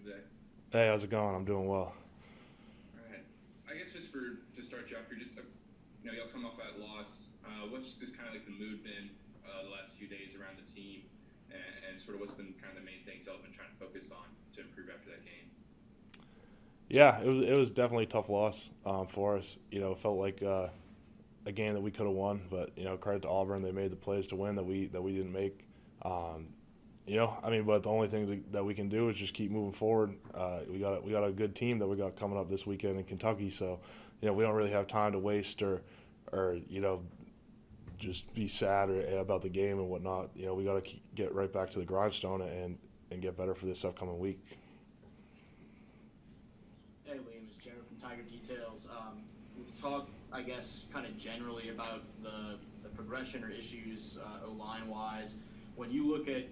today? Hey, how's it going? I'm doing well. All right. I guess to start you off, you're just y'all come off that loss. What's just kind of like the mood been the last few days around the team, and sort of what's been kind of the main things y'all been trying to focus on to improve after that game? Yeah, it was definitely a tough loss for us. It felt like a game that we could have won, but credit to Auburn, they made the plays to win that we didn't make. Um, but the only thing that we can do is just keep moving forward. We got a good team that we got coming up this weekend in Kentucky, so we don't really have time to waste or just be sad about the game and whatnot. We got to get right back to the grindstone and get better for this upcoming week. Hey Liam, it's Jared from Tiger Details. We've talked, I guess, kind of generally about the progression or issues O-line wise. When you look at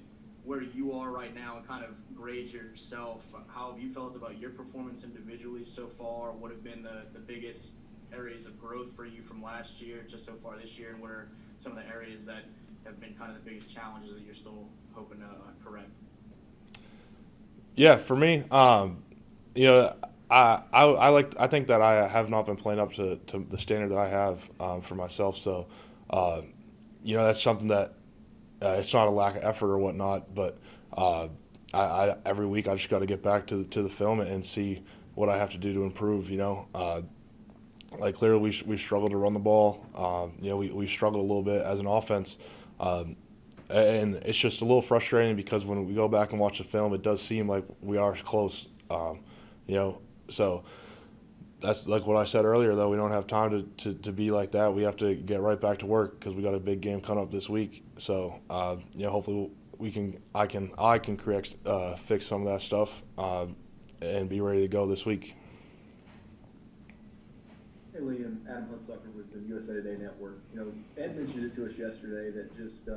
where you are right now and kind of grade yourself, how have you felt about your performance individually so far? What have been the biggest areas of growth for you from last year to so far this year, and what are some of the areas that have been kind of the biggest challenges that you're still hoping to correct? Yeah, for me, you know, I think that I have not been playing up to the standard that I have for myself. So, uh, that's something that it's not a lack of effort or whatnot, but every week I just got to get back to the film and see what I have to do to improve. Like clearly we struggle to run the ball. We struggle a little bit as an offense. Um, and it's just a little frustrating because when we go back and watch the film, it does seem like we are close. You know, so that's like what I said earlier. Though we don't have time to be like that. We have to get right back to work because we got a big game coming up this week. So hopefully I can correct fix some of that stuff and be ready to go this week. Hey Liam, Adam Hunsucker with the USA Today Network. Ed mentioned it to us yesterday that just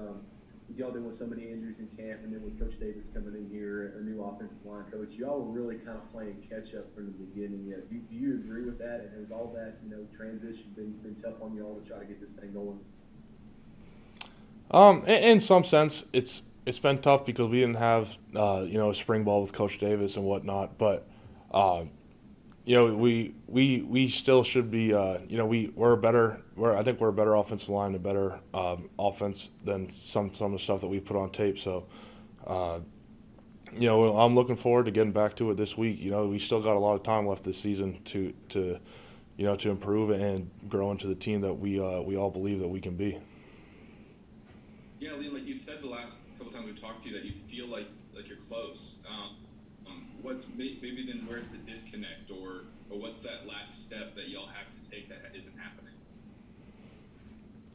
with y'all dealing with so many injuries in camp, and then with Coach Davis coming in here, a new offensive line coach, y'all were really kind of playing catch up from the beginning. Do you agree with that? And has all that transition been tough on y'all to try to get this thing going? In some sense, it's been tough because we didn't have a spring ball with Coach Davis and whatnot, but. We still should be. We're a better. I think we're a better offensive line, a better offense than some of the stuff that we put on tape. So, uh, I'm looking forward to getting back to it this week. We still got a lot of time left this season to improve and grow into the team that we all believe that we can be. Yeah, Liam, like you've said the last couple times we've talked to you that you feel like you're close. What's maybe then where's the disconnect or what's that last step that y'all have to take that isn't happening?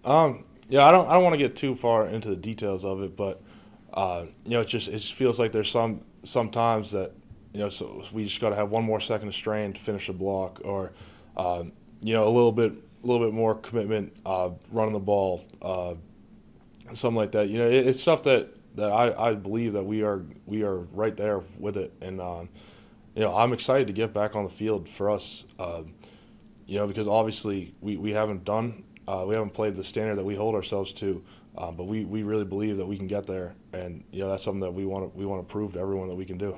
I don't want to get too far into the details of it, but it just feels like there's sometimes that so we just got to have one more second of strain to finish a block, or a little bit more commitment running the ball, something like that. It's stuff that I believe that we are right there with it, and I'm excited to get back on the field for us. Because obviously we haven't played the standard that we hold ourselves to, but we really believe that we can get there, and that's something that we want to prove to everyone that we can do.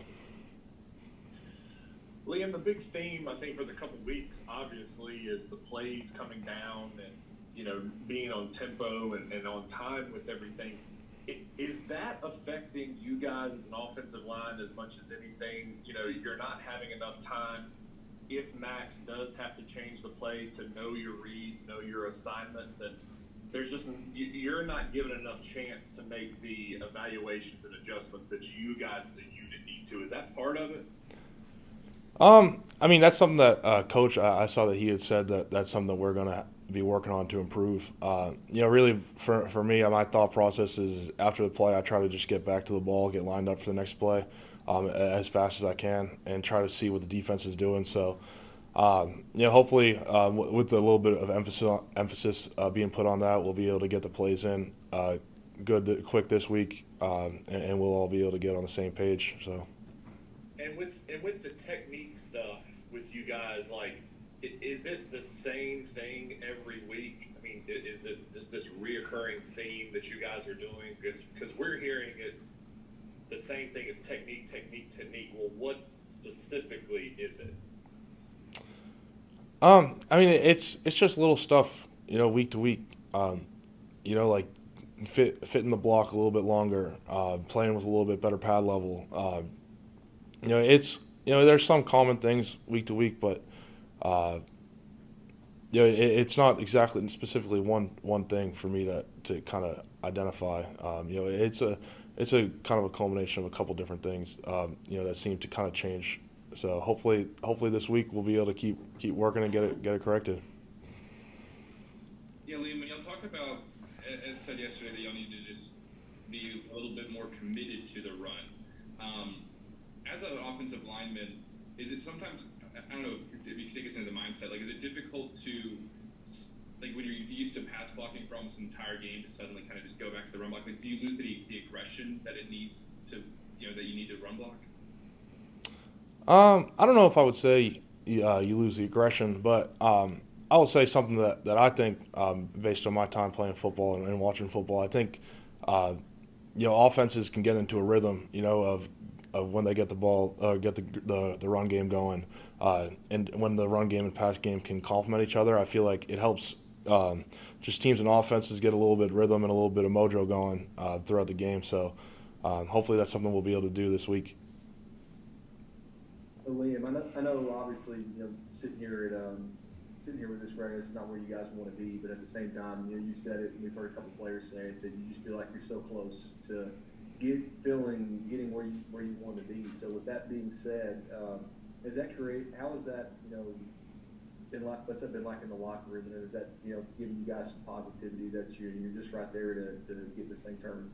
Liam, the big theme I think for the couple weeks obviously is the plays coming down and being on tempo and on time with everything. Is that affecting you guys as an offensive line as much as anything? You're not having enough time. If Max does have to change the play to know your reads, know your assignments, and you're not given enough chance to make the evaluations and adjustments that you guys as a unit need to. Is that part of it? That's something that Coach, I saw that he had said that's something that we're going to be working on to improve. Really for me, my thought process is after the play, I try to just get back to the ball, get lined up for the next play as fast as I can, and try to see what the defense is doing. So, hopefully with a little bit of emphasis being put on that, we'll be able to get the plays in quick this week, and we'll all be able to get on the same page. So. And with the technique stuff with you guys, like, is it the same thing every week? I mean, is it just this reoccurring theme that you guys are doing? Because we're hearing it's the same thing as technique. Well, what's specifically is it? I mean, it's just little stuff, week to week. Like fitting the block a little bit longer, playing with a little bit better pad level. It's there's some common things week to week, but it's not exactly and specifically one thing for me to kind of identify. It's a kind of a culmination of a couple different things, that seem to kind of change. So hopefully this week we'll be able to keep working and get it corrected. Yeah, Liam, when y'all talk about, Ed said yesterday that y'all need to just be a little bit more committed to the run. As an offensive lineman, is it sometimes, I don't know if you could take us into the mindset, like is it difficult to, like when you're used to pass blocking for almost an entire game to suddenly kind of just go back to the run block, like do you lose the aggression that it needs to, that you need to run block? I don't know if I would say you lose the aggression, but I will say something that I think, based on my time playing football and watching football, I think, offenses can get into a rhythm, of when they get the ball, get the run game going, and when the run game and pass game can complement each other. I feel like it helps just teams and offenses get a little bit of rhythm and a little bit of mojo going throughout the game. So hopefully that's something we'll be able to do this week. Liam, I know obviously, sitting here with this record, it's not where you guys want to be, but at the same time, you said it, and we've heard a couple players say it, that you just feel like you're so close to getting where you want to be. So with that being said, is that how is that, been like, what's that been like in the locker room, and is that, giving you guys some positivity that you're just right there to get this thing turned?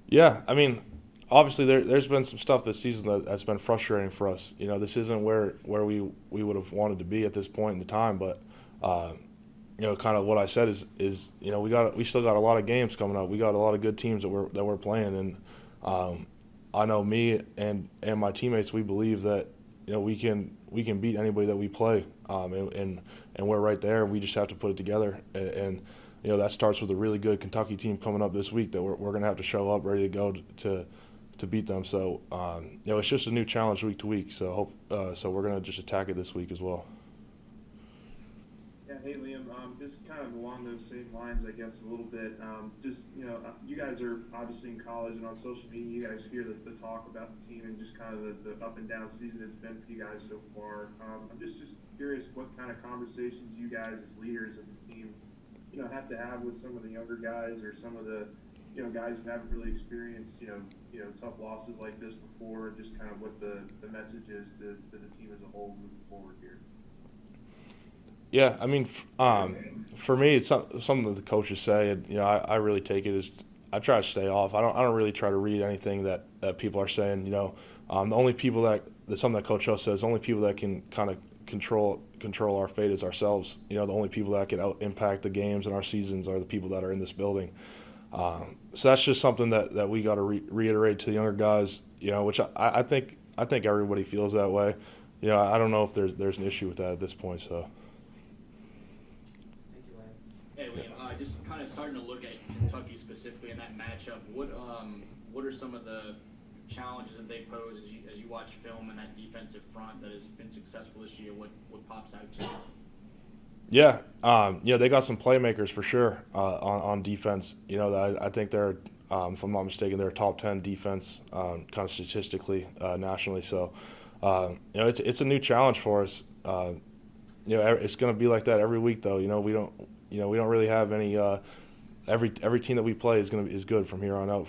Yeah, I mean, obviously there's been some stuff this season that's been frustrating for us. This isn't where we would have wanted to be at this point in the time, but kind of what I said is we still got a lot of games coming up. We got a lot of good teams that we're playing, and I know me and my teammates, we believe that we can beat anybody that we play, and we're right there. We just have to put it together, and that starts with a really good Kentucky team coming up this week that we're going to have to show up ready to go to beat them. So it's just a new challenge week to week. So we're going to just attack it this week as well. Yeah, hey Liam, just kind of along those same lines, I guess a little bit. You guys are obviously in college and on social media. You guys hear the talk about the team and just kind of the up and down season it's been for you guys so far. I'm just curious what kind of conversations you guys as leaders of the team, have to have with some of the younger guys or some of the guys who haven't really experienced, tough losses like this before, and just kind of what the message is to the team as a whole moving forward here. Yeah, I mean, for me, it's something that the coaches say, and I really take it as I try to stay off. I don't really try to read anything that people are saying. The only people that something that Coach O says, the only people that can kind of control our fate is ourselves. The only people that can impact the games and our seasons are the people that are in this building. So that's just something that we got to reiterate to the younger guys, which I think everybody feels that way. I don't know if there's an issue with that at this point. So. Hey, Liam, just kind of starting to look at Kentucky specifically in that matchup. What are some of the challenges that they pose as you watch film in that defensive front that has been successful this year? What pops out to you? Yeah, they got some playmakers for sure on defense. I think they're, if I'm not mistaken, they're a top 10 defense, kind of statistically nationally. So, it's a new challenge for us. It's going to be like that every week, though. We don't really have any. Every team that we play is good from here on out.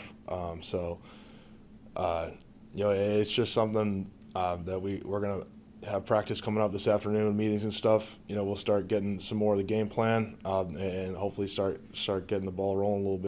It's just something that we're going to have practice coming up this afternoon, meetings and stuff. We'll start getting some more of the game plan, and hopefully start getting the ball rolling a little bit.